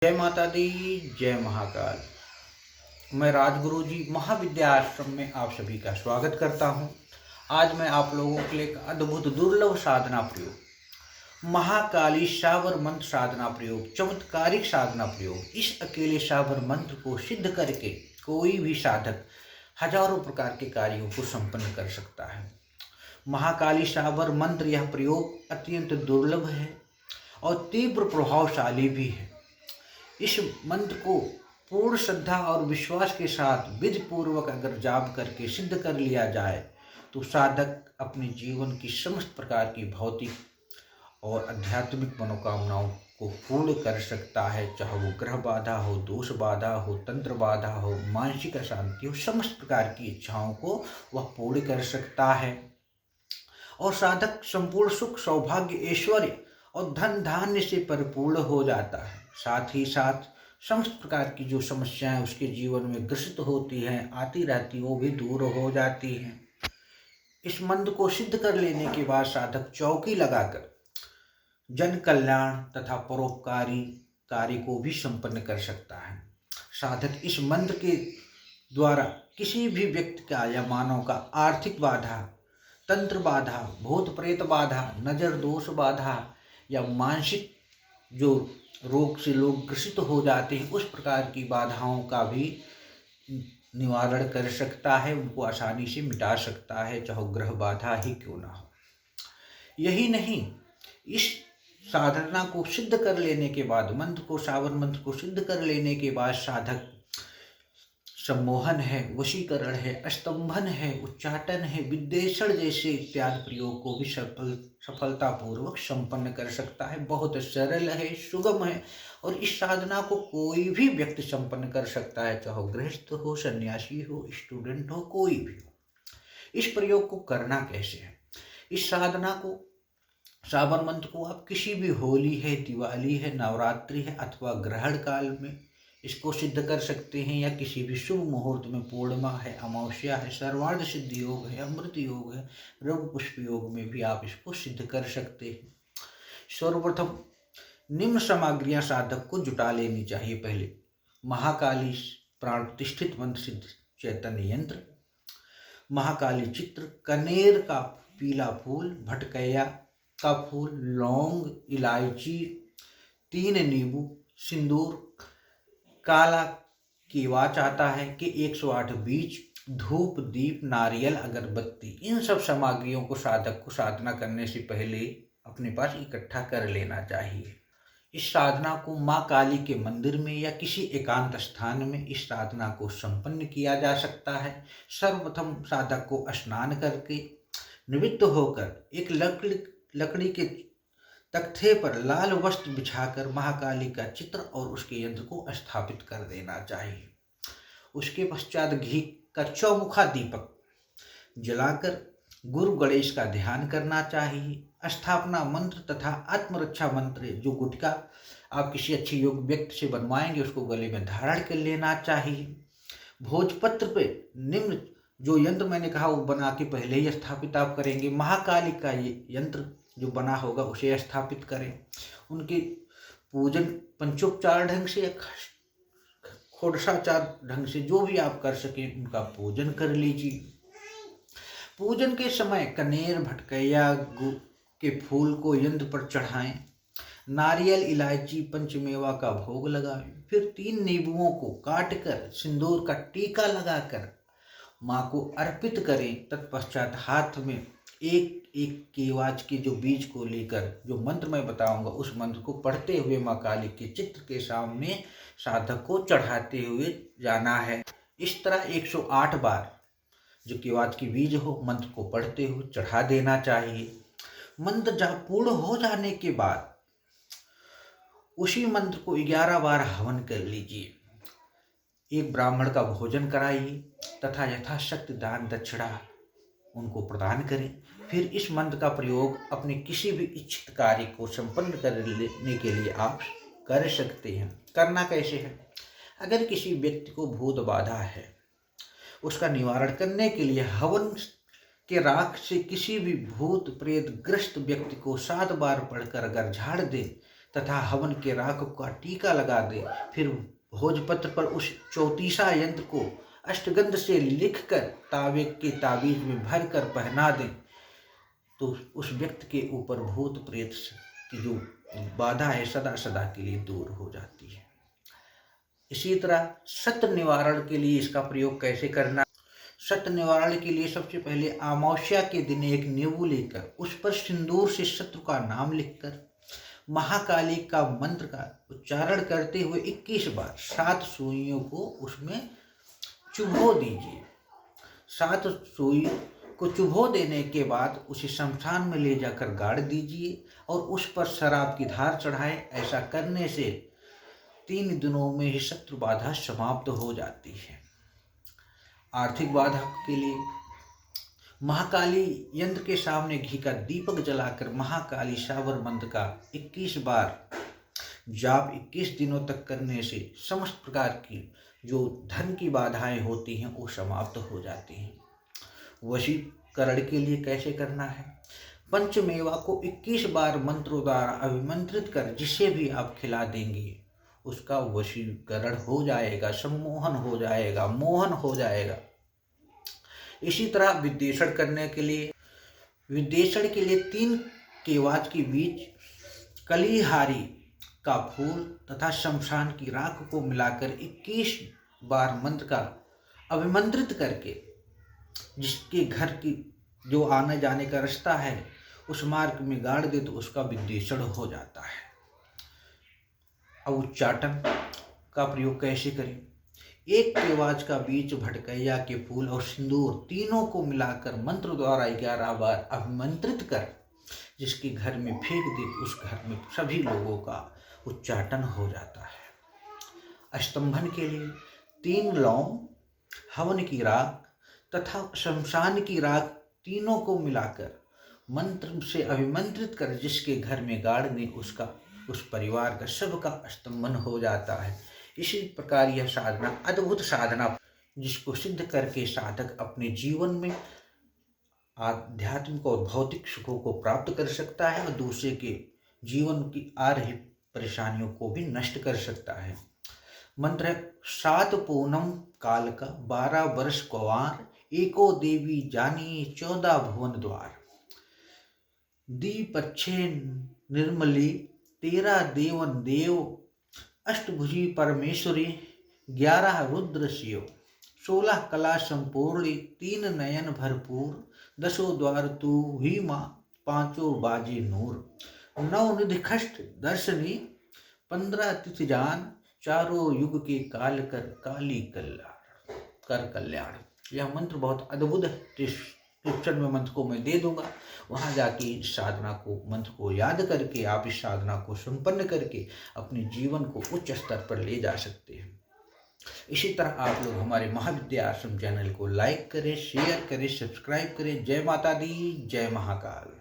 जय माता दी। जय महाकाल। मैं राजगुरु जी महाविद्या आश्रम में आप सभी का स्वागत करता हूं। आज मैं आप लोगों के लिए एक अद्भुत दुर्लभ साधना प्रयोग, महाकाली शावर मंत्र साधना प्रयोग, चमत्कारिक साधना प्रयोग। इस अकेले शावर मंत्र को सिद्ध करके कोई भी साधक हजारों प्रकार के कार्यों को संपन्न कर सकता है। महाकाली शावर मंत्र यह प्रयोग अत्यंत दुर्लभ है और तीव्र प्रभावशाली भी है। इस मंत्र को पूर्ण श्रद्धा और विश्वास के साथ विधि पूर्वक अगर जाप करके सिद्ध कर लिया जाए तो साधक अपने जीवन की समस्त प्रकार की भौतिक और आध्यात्मिक मनोकामनाओं को पूर्ण कर सकता है। चाहे वो ग्रह बाधा हो, दोष बाधा हो, तंत्र बाधा हो, मानसिक अशांति हो, समस्त प्रकार की इच्छाओं को वह पूर्ण कर सकता है और साधक संपूर्ण सुख, सौभाग्य, ऐश्वर्य और धन धान्य से परिपूर्ण हो जाता है। साथ ही साथ समस्त प्रकार की जो समस्याएं उसके जीवन में ग्रसित होती हैं, आती रहती, वो भी दूर हो जाती हैं। इस मंत्र को सिद्ध कर लेने के बाद साधक चौकी लगाकर जन कल्याण तथा परोपकारी कार्य को भी संपन्न कर सकता है। साधक इस मंत्र के द्वारा किसी भी व्यक्ति का या मानव का आर्थिक बाधा, तंत्र बाधा, भूत प्रेत बाधा, नजर दोष बाधा या मानसिक जो रोग से लोग ग्रसित हो जाते हैं, उस प्रकार की बाधाओं का भी निवारण कर सकता है, उनको आसानी से मिटा सकता है, चाहे ग्रह बाधा ही क्यों ना हो। यही नहीं, इस साधना को सिद्ध कर लेने के बाद, मंत्र को, शावर मंत्र को सिद्ध कर लेने के बाद साधक सम्मोहन है, वशीकरण है, स्तंभन है, उच्चाटन है, विद्वेषण जैसे इत्यादि प्रयोग को भी सफलतापूर्वक संपन्न कर सकता है। बहुत सरल है, सुगम है और इस साधना को कोई भी व्यक्ति संपन्न कर सकता है, चाहे गृहस्थ हो, सन्यासी हो, स्टूडेंट हो, कोई भी हो। इस प्रयोग को करना कैसे है? इस साधना को, शावर मंत्र को आप किसी भी होली है, दिवाली है, नवरात्रि है अथवा ग्रहण काल में इसको सिद्ध कर सकते हैं, या किसी भी शुभ मुहूर्त में, पूर्णिमा है, अमावस्या है, सर्वार्थ सिद्धि योग है, अमृत योग है, रघु पुष्प योग में भी आप इसको सिद्ध कर सकते हैं। सर्वप्रथम निम्न सामग्रियां साधक को जुटा लेनी चाहिए। पहले महाकाली प्राण प्रतिष्ठित मंत्र सिद्ध चैतन्य यंत्र, महाकाली चित्र, कनेर का पीला फूल, भटकैया का फूल, लौंग, इलायची, 3 नींबू, सिंदूर, काला केवाच आता है कि 108 बीज, धूप, दीप, नारियल, अगरबत्ती। इन सब सामग्रियों को साधक को साधना करने से पहले अपने पास इकट्ठा कर लेना चाहिए। इस साधना को माँ काली के मंदिर में या किसी एकांत स्थान में इस साधना को संपन्न किया जा सकता है। सर्वप्रथम साधक को स्नान करके निवृत्त होकर एक लकड़ी के तख्ते पर लाल वस्त्र बिछाकर महाकाली का चित्र और उसके यंत्र को स्थापित कर देना चाहिए। उसके पश्चात घी का चौमुखा दीपक जलाकर गुरु गणेश का ध्यान करना चाहिए। स्थापना मंत्र तथा आत्मरक्षा मंत्र जो गुटका आप किसी अच्छे योग व्यक्ति से बनवाएंगे उसको गले में धारण कर लेना चाहिए। भोजपत्र पे निम्न जो यंत्र मैंने कहा वो बना के पहले ही स्थापित आप करेंगे। महाकाली का ये यंत्र जो बना होगा उसे स्थापित करें। उनके पूजन पंचोपचार ढंग से या षोडशाचार ढंग से जो भी आप कर सके उनका पूजन कर लीजिए। पूजन के समय कनेर, भटकैया के फूल को यंत्र पर चढ़ाएं। नारियल, इलायची, पंचमेवा का भोग लगाएं। फिर 3 नींबुओं को काटकर सिंदूर का टीका लगाकर माँ को अर्पित करें। तत्पश्चात हाथ में एक केवाच के जो बीज को लेकर जो मंत्र मैं बताऊंगा उस मंत्र को पढ़ते हुए माँ काली के चित्र के सामने साधक को चढ़ाते हुए जाना है। इस तरह 108 बार जो केवाच के बीज हो मंत्र को पढ़ते हुए चढ़ा देना चाहिए। मंत्र जाप पूर्ण हो जाने के बाद उसी मंत्र को 11 बार हवन कर लीजिए। एक ब्राह्मण का भोजन कराइए तथा यथाशक्ति दान दक्षिणा उनको प्रदान करें। फिर इस मंत्र का प्रयोग अपने किसी भी इच्छित कार्य को संपन्न करने के लिए आप कर सकते हैं। करना कैसे है? अगर किसी व्यक्ति को भूत बाधा है उसका निवारण करने के लिए हवन के राख से किसी भी भूत प्रेत ग्रस्त व्यक्ति को 7 बार पढ़कर अगर झाड़ दे तथा हवन के राख का टीका लगा दे। फिर भोजपत्र पर उस चौतीसा यंत्र को अष्टगंध से लिखकर तावे के ताबीज में भर कर पहना दें तो उस व्यक्ति के ऊपर भूत प्रेत की जो बाधा है सदा सदा के लिए दूर हो जाती है। इसी तरह शत्र निवारण के लिए इसका प्रयोग कैसे करना। शत्र निवारण के लिए सबसे पहले अमावस्या के दिन एक नींबू लेकर उस पर सिंदूर से शत्रु का नाम लिखकर महाकाली का मंत्र का उच्चारण करते हुए 21 बार 7 सुइयों को उसमें चुभो दीजिए। 7 सुई को चुभो देने के बाद उसे शमशान में ले जाकर गाड़ दीजिए और उस पर शराब की धार चढ़ाएं। ऐसा करने से 3 दिनों में ही शत्रु बाधा समाप्त हो जाती है। आर्थिक बाधा के लिए महाकाली यंत्र के सामने घी का दीपक जलाकर महाकाली शावर मंत्र का 21 बार जाप 21 दिनों तक करने से समस्त प्रकार की जो धन की बाधाएं होती हैं वो समाप्त हो जाती हैं। वशीकरण के लिए कैसे करना है। पंचमेवा को 21 बार मंत्रों द्वारा अभिमंत्रित कर जिसे भी आप खिला देंगे उसका वशीकरण हो जाएगा, सम्मोहन हो जाएगा, मोहन हो जाएगा। इसी तरह विद्वेषण करने के लिए 3 केवाच के बीच कलिहारी का फूल तथा शमशान की राख को मिलाकर 21 बार मंत्र का अभिमंत्रित करके जिसके घर की जो आने जाने का रास्ता है उस मार्ग में गाड़ दे तो उसका विद्वेषण हो जाता है। अब उच्चाटन का प्रयोग कैसे करें। 1 केवाच का बीज, भटकैया के फूल और सिंदूर तीनों को मिलाकर मंत्र द्वारा 11 बार अभिमंत्रित कर जिसके घर में फेंक दे उस घर में सभी लोगों का उच्चाटन हो जाता है। स्तंभन के लिए 3 लौंग, हवन की राख तथा शमशान की राख तीनों को मिलाकर मंत्र से अभिमंत्रित कर जिसके घर में गाड़ दे उसका उस परिवार का सबका स्तंभन हो जाता है। इसी प्रकार यह साधना अद्भुत साधना जिसको सिद्ध करके साधक अपने जीवन में आध्यात्मिक और भौतिक सुखों को प्राप्त कर सकता है और दूसरे के जीवन की आ रही परेशानियों को भी नष्ट कर सकता है। मंत्र है 7 पूनम काल का 12 वर्ष कुंवार, एको देवी जानी 14 भुवन द्वार। दीपच्छे निर्मली 13 देवन देव, अष्टभुजी परमेश्वरी 11 रुद्र शिव। 16 कला संपूर्णी 3 नयन भरपूर, 10 द्वार तू ही माँ 5 बाजे नूर। 9 निधि खष्ट दर्शनी 15 तिथि जान, 4 युग के काल कर काली कल्याण कर कल्याण। यह मंत्र बहुत अद्भुत है। डिस्क्रिप्शन में मंत्र को मैं दे दूंगा, वहां जाके इस साधना को मंत्र को याद करके आप इस साधना को संपन्न करके अपने जीवन को उच्च स्तर पर ले जा सकते हैं। इसी तरह आप लोग हमारे महाविद्या आश्रम चैनल को लाइक करें, शेयर करें, सब्सक्राइब करें। जय माता दी, जय महाकाल।